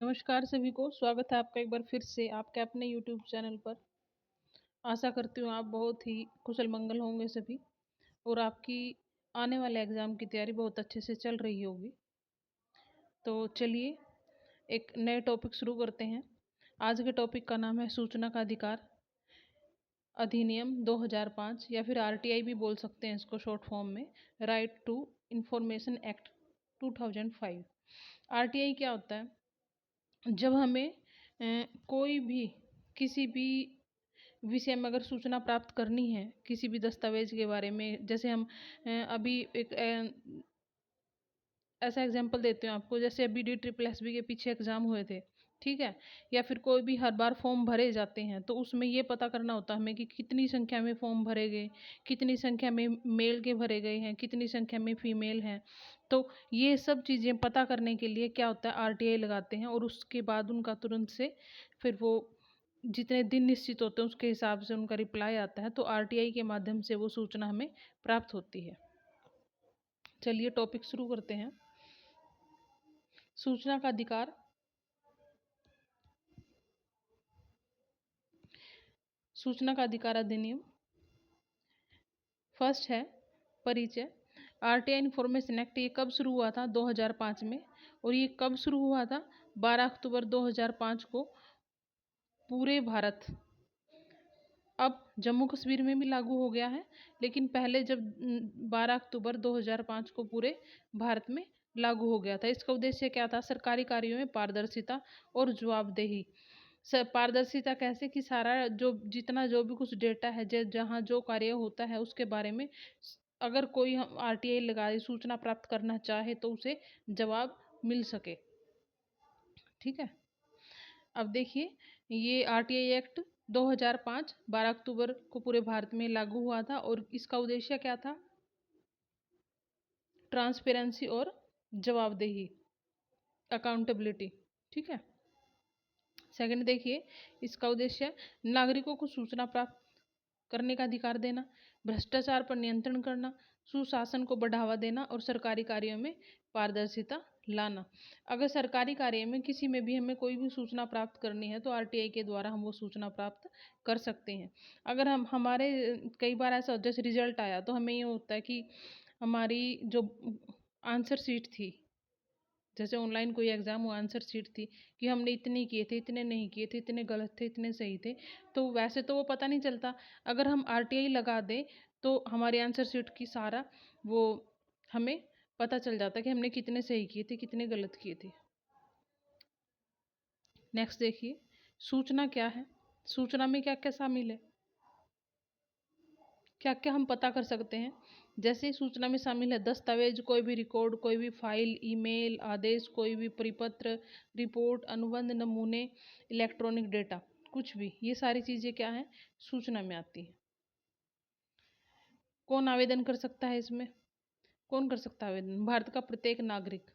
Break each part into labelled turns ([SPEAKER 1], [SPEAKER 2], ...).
[SPEAKER 1] नमस्कार सभी को, स्वागत है आपका एक बार फिर से आपके अपने यूट्यूब चैनल पर। आशा करती हूँ आप बहुत ही कुशल मंगल होंगे सभी और आपकी आने वाले एग्ज़ाम की तैयारी बहुत अच्छे से चल रही होगी। तो चलिए एक नए टॉपिक शुरू करते हैं। आज के टॉपिक का नाम है सूचना का अधिकार अधिनियम 2005 या फिर आरटीआई भी बोल सकते हैं इसको शॉर्ट फॉर्म में, right to information act 2005। RTI क्या होता है? जब हमें कोई भी किसी भी विषय में अगर सूचना प्राप्त करनी है, किसी भी दस्तावेज के बारे में, जैसे हम अभी एक ऐसा एग्जांपल देती हूँ आपको, जैसे अभी DSSB के पीछे एग्ज़ाम हुए थे, ठीक है? या फिर कोई भी हर बार फॉर्म भरे जाते हैं, तो उसमें ये पता करना होता है हमें कि कितनी संख्या में फॉर्म भरे गए, कितनी संख्या में मेल के भरे गए हैं, कितनी संख्या में फीमेल हैं। तो ये सब चीज़ें पता करने के लिए क्या होता है, आरटीआई लगाते हैं और उसके बाद उनका तुरंत से फिर वो जितने दिन निश्चित होते हैं उसके हिसाब से उनका रिप्लाई आता है, तो आरटीआई के माध्यम से वो सूचना हमें प्राप्त होती है। चलिए टॉपिक शुरू करते हैं। सूचना का अधिकार। सूचना का अधिकार अधिनियम फर्स्ट है परिचय। आरटीआई इन्फॉर्मेशन एक्ट ये कब शुरू हुआ था? 2005 में। और ये कब शुरू हुआ था? 12 अक्टूबर 2005 को पूरे भारत। अब जम्मू कश्मीर में भी लागू हो गया है, लेकिन पहले जब 12 अक्टूबर 2005 को पूरे भारत में लागू हो गया था। इसका उद्देश्य क्या था? सरकारी कार्यों में पारदर्शिता और जवाबदेही। पारदर्शिता कैसे कि सारा जो जितना जो भी कुछ डेटा है, जहाँ जो कार्य होता है उसके बारे में अगर कोई हम आरटीआई लगाए सूचना प्राप्त करना चाहे तो उसे जवाब मिल सके। ठीक है, अब देखिए ये आरटीआई एक्ट 2005 12 अक्टूबर को पूरे भारत में लागू हुआ था और इसका उद्देश्य क्या था? ट्रांसपेरेंसी और जवाबदेही, अकाउंटेबिलिटी। ठीक है। सेकंड देखिए, इसका उद्देश्य नागरिकों को सूचना प्राप्त करने का अधिकार देना, भ्रष्टाचार पर नियंत्रण करना, सुशासन को बढ़ावा देना और सरकारी कार्यों में पारदर्शिता लाना। अगर सरकारी कार्य में किसी में भी हमें कोई भी सूचना प्राप्त करनी है तो आरटीआई के द्वारा हम वो सूचना प्राप्त कर सकते हैं। अगर हम हमारे कई बार ऐसा जैसे रिजल्ट आया तो हमें ये होता है कि हमारी जो आंसर शीट थी, जैसे ऑनलाइन कोई एग्ज़ाम हुआ, आंसर शीट थी कि हमने इतने किए थे, इतने नहीं किए थे, इतने गलत थे, इतने सही थे, तो वैसे तो वो पता नहीं चलता। अगर हम आरटीआई लगा दें तो हमारी आंसर शीट की सारा वो हमें पता चल जाता है कि हमने कितने सही किए थे, कितने गलत किए थे। नेक्स्ट देखिए, सूचना क्या है? सूचना में क्या क्या शामिल है, क्या क्या हम पता कर सकते हैं? जैसे सूचना में शामिल है दस्तावेज, कोई भी रिकॉर्ड, कोई भी फाइल, ईमेल, आदेश, कोई भी परिपत्र, रिपोर्ट, अनुबंध, नमूने, इलेक्ट्रॉनिक डेटा, कुछ भी, ये सारी चीज़ें क्या हैं? सूचना में आती हैं। कौन आवेदन कर सकता है इसमें? कौन कर सकता है आवेदन? भारत का प्रत्येक नागरिक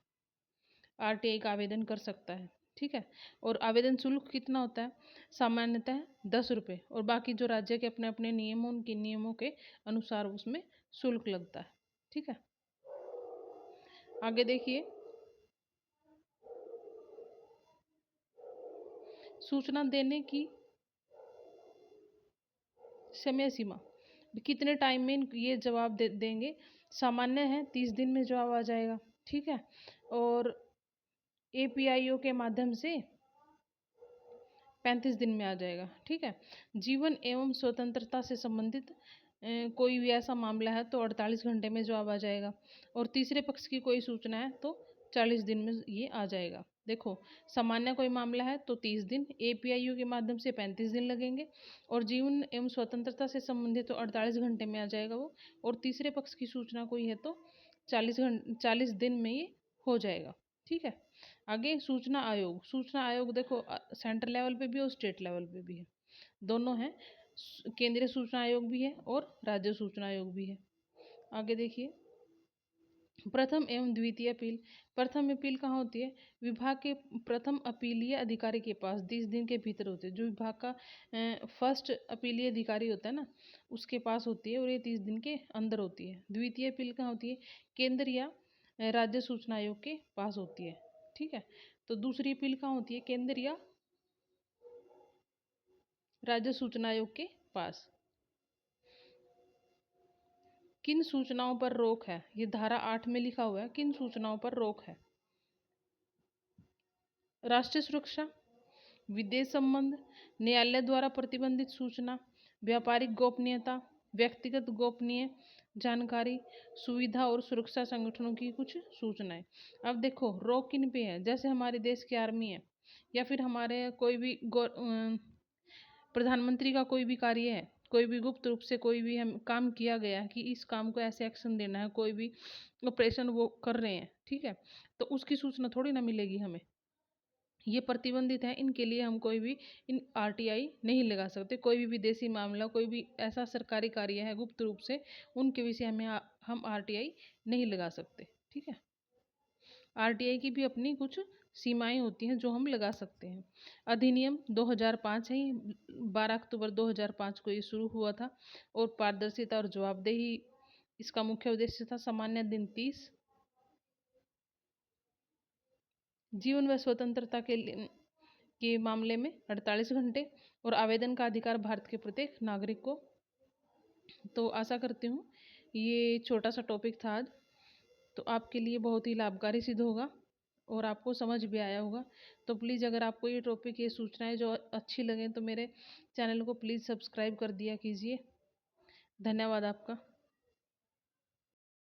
[SPEAKER 1] आरटीआई का आवेदन कर सकता है। ठीक है, और आवेदन शुल्क कितना होता है? सामान्यतः 10 रुपये और बाकी जो राज्य के अपने अपने नियम हैं उनके नियमों के अनुसार उसमें शुल्क लगता है। ठीक है, आगे देखिए, सूचना देने की समय सीमा, कितने टाइम में ये जवाब देंगे? सामान्य है 30 दिन में जवाब आ जाएगा। ठीक है, और एपीआईओ के माध्यम से 35 दिन में आ जाएगा। ठीक है, जीवन एवं स्वतंत्रता से संबंधित कोई भी ऐसा मामला है तो 48 घंटे में जवाब आ जाएगा, और तीसरे पक्ष की कोई सूचना है तो 40 दिन में ये आ जाएगा। देखो, सामान्य कोई मामला है तो 30 दिन, एपीआईयू के माध्यम से 35 दिन लगेंगे, और जीवन एवं स्वतंत्रता से संबंधित तो 48 घंटे में आ जाएगा वो, और तीसरे पक्ष की सूचना कोई है तो 40 दिन में ये हो जाएगा। ठीक है, आगे सूचना आयोग। सूचना आयोग देखो सेंट्रल लेवल पे भी और स्टेट लेवल पे भी है, दोनों हैं। केंद्रीय सूचना आयोग भी है और राज्य सूचना आयोग भी है। आगे देखिए, प्रथम एवं द्वितीय अपील। प्रथम अपील कहाँ होती है? विभाग के प्रथम अपीलीय अधिकारी के पास 30 दिन के भीतर होती है। जो विभाग का फर्स्ट अपीलीय अधिकारी होता है ना, उसके पास होती है और ये 30 दिन के अंदर होती है। द्वितीय अपील कहाँ होती है? केंद्र या राज्य सूचना आयोग के पास होती है। ठीक है, तो दूसरी अपील कहाँ होती है? केंद्र या राज्य सूचना आयोग के पास। किन सूचनाओं पर रोक है? ये धारा 8 में लिखा हुआ है किन सूचनाओं पर रोक है। राष्ट्रीय सुरक्षा, विदेश संबंध, न्यायालय द्वारा प्रतिबंधित सूचना, व्यापारिक गोपनीयता, व्यक्तिगत गोपनीय जानकारी, सुविधा और सुरक्षा संगठनों की कुछ सूचनाएं। अब देखो रोक किन पे है? जैसे हमारे देश की आर्मी है या फिर हमारे कोई भी प्रधानमंत्री का कोई भी कार्य है, कोई भी गुप्त रूप से कोई भी हम काम किया गया है कि इस काम को ऐसे एक्शन देना है, कोई भी ऑपरेशन वो कर रहे हैं, ठीक है, तो उसकी सूचना थोड़ी ना मिलेगी हमें। ये प्रतिबंधित है, इनके लिए हम कोई भी इन आरटीआई नहीं लगा सकते। कोई भी विदेशी मामला, कोई भी ऐसा सरकारी कार्य है गुप्त रूप से, उनके विषय में हम आरटीआई नहीं लगा सकते, ठीक है। आरटीआई की भी अपनी कुछ सीमाएं होती हैं जो हम लगा सकते हैं। अधिनियम 2005 है, 12 अक्टूबर 2005 को ये शुरू हुआ था और पारदर्शिता और जवाबदेही इसका मुख्य उद्देश्य था। सामान्य दिन 30, जीवन व स्वतंत्रता के मामले में 48 घंटे और आवेदन का अधिकार भारत के प्रत्येक नागरिक को। तो आशा करती हूँ ये छोटा सा टॉपिक था आज, तो आपके लिए बहुत ही लाभकारी सिद्ध होगा और आपको समझ भी आया होगा। तो प्लीज़ अगर आपको ये टॉपिक, ये सूचनाएं जो अच्छी लगें तो मेरे चैनल को प्लीज़ सब्सक्राइब कर दिया कीजिए। धन्यवाद आपका।